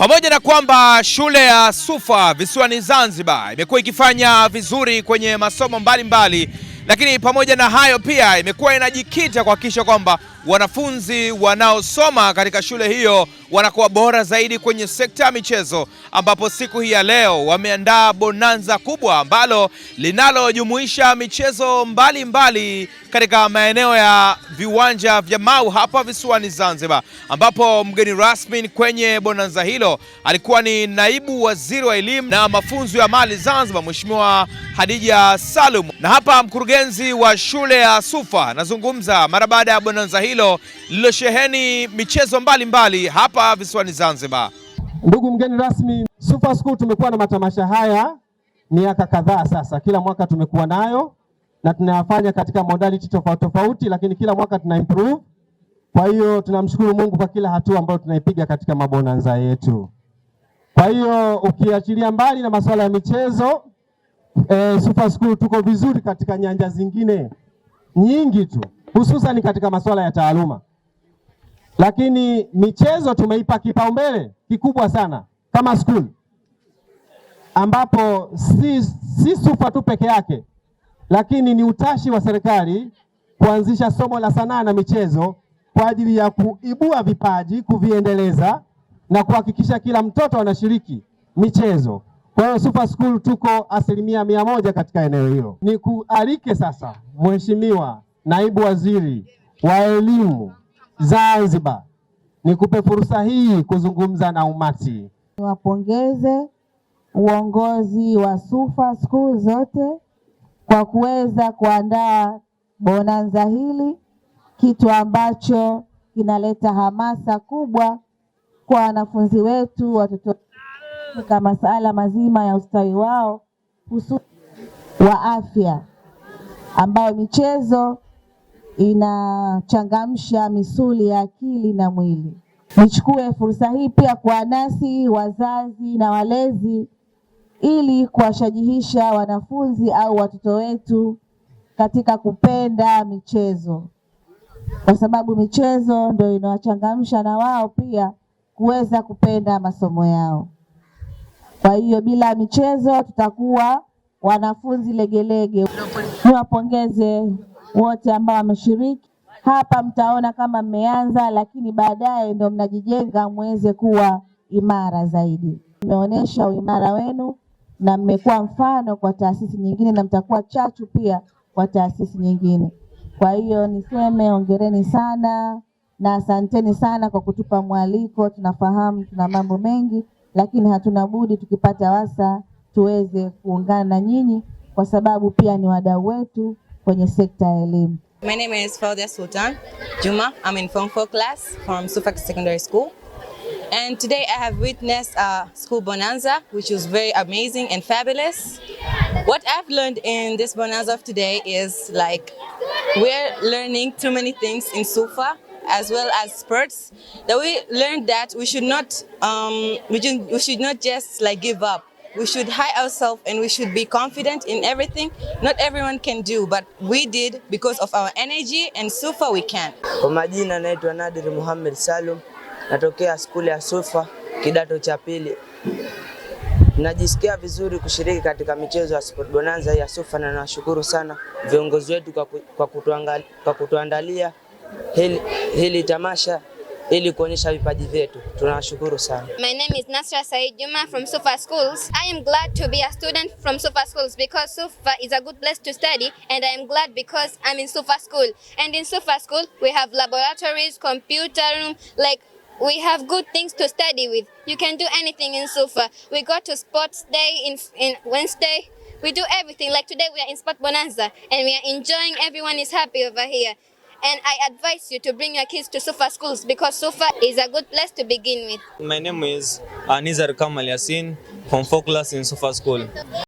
Pamoja na kwamba shule ya Sufa visiwani Zanzibar imekuwa ikifanya vizuri kwenye masomo mbalimbali, lakini pamoja na hayo pia imekuwa inajikita kuhakikisha kwamba wanafunzi wanaosoma katika shule hiyo wanakuwa bora zaidi kwenye sekta ya michezo, ambapo siku hii ya leo wameandaa bonanza kubwa ambalo linalojumuisha michezo mbalimbali katika maeneo ya viwanja vya Mau hapa visiwani Zanzibar, ambapo mgeni rasmi kwenye bonanza hilo alikuwa ni naibu waziri wa elimu na mafunzo ya amali Zanzibar, Mheshimiwa Hadija Salum. Na hapa mkurugenzi wa shule ya Sufa anazungumza mara baada ya bonanza hilo lililosheheni michezo mbalimbali hapa visiwani Zanzibar. Ndugu mgeni rasmi, Sufa School tumekuwa na matamasha haya miaka kadhaa sasa. Kila mwaka tumekuwa nayo na tunayafanya katika modality tofauti tofauti, lakini kila mwaka tuna improve. Kwa hiyo tunamshukuru Mungu kwa kila hatua ambayo tunaipiga katika mabonanza yetu. Kwa hiyo ukiachilia mbali na masuala ya michezo, Sufa School tuko vizuri katika nyanja zingine nyingi tu, hususan katika masuala ya taaluma. Lakini michezo tumeipa kipaumbele kikubwa sana kama school, ambapo si Sufa tu peke yake, lakini ni utashi wa serikali kuanzisha somo la sanaa na michezo kwa ajili ya kuibua vipaji, kuviendeleza na kuhakikisha kila mtoto anashiriki michezo. Kwa hiyo Sufa School tuko 100% katika eneo hilo. Ni kualike sasa Mheshimiwa Naibu Waziri wa Elimu Zanzibar, nikupe fursa hii kuzungumza na umati. Niwapongeze uongozi wa Sufa School zote kwa kuweza kuandaa bonanza hili, kitu ambacho kinaleta hamasa kubwa kwa wanafunzi wetu, watoto katika masuala mazima ya ustawi wao, hususan wa afya, ambayo michezo inachangamsha misuli ya akili na mwili. Nichukue fursa hii pia kuwanasihi wazazi na walezi ili kuwashajihisha wanafunzi au watoto wetu katika kupenda michezo, kwa sababu michezo ndio inawachangamsha na wao pia kuweza kupenda masomo yao. Kwa hiyo bila michezo tutakuwa wanafunzi legelege. Niwapongeze wote ambao wameshiriki hapa. Mtaona kama mmeanza, lakini baadaye ndio mnajijenga muweze kuwa imara zaidi. Mmeonyesha uimara wenu na mmekuwa mfano kwa taasisi nyingine na mtakuwa chachu pia kwa taasisi nyingine. Kwa hiyo niseme hongereni sana na asanteni sana kwa kutupa mwaliko. Tunafahamu tuna mambo mengi, lakini hatuna budi tukipata wasa tuweze kuungana na nyinyi, kwa sababu pia ni wadau wetu kwenye sekta ya elimu. My name is Faudia Sultan Juma. I'm in Form 4 class from Sufa Secondary School. And today I have witnessed a school bonanza, which was very amazing and fabulous. What I've learned in this bonanza of today is we're learning too many things in Sufa, as well as sports, that we learned that we should not just give up. We should hide ourselves and we should be confident in everything. Not everyone can do, but we did because of our energy, and Sufa we can. Kwa majina naitwa Nadir Muhammad Salum, natokea skuli ya Sufa kidato cha pili. Najisikia vizuri kushiriki katika michezo ya sport bonanza ya Sufa, na nashukuru sana viongozi wetu kwa kutuandalia hili tamasha ili kuonyesha vipaji vyetu. Tunashukuru sana. My name is Nasra Said Juma from Sufa Schools. I am glad to be a student from Sufa Schools because Sufa is a good place to study, and I am glad because I'm in Sufa School. And in Sufa School we have laboratories, computer room, we have good things to study with. You can do anything in Sufa. We go to sports day in Wednesday. We do everything. Like today we are in Sport Bonanza and we are enjoying. Everyone is happy over here. And I advise you to bring your kids to Sufa Schools because Sufa is a good place to begin with. My name is Nizar Kamal Yasin from 4 class in Sufa School.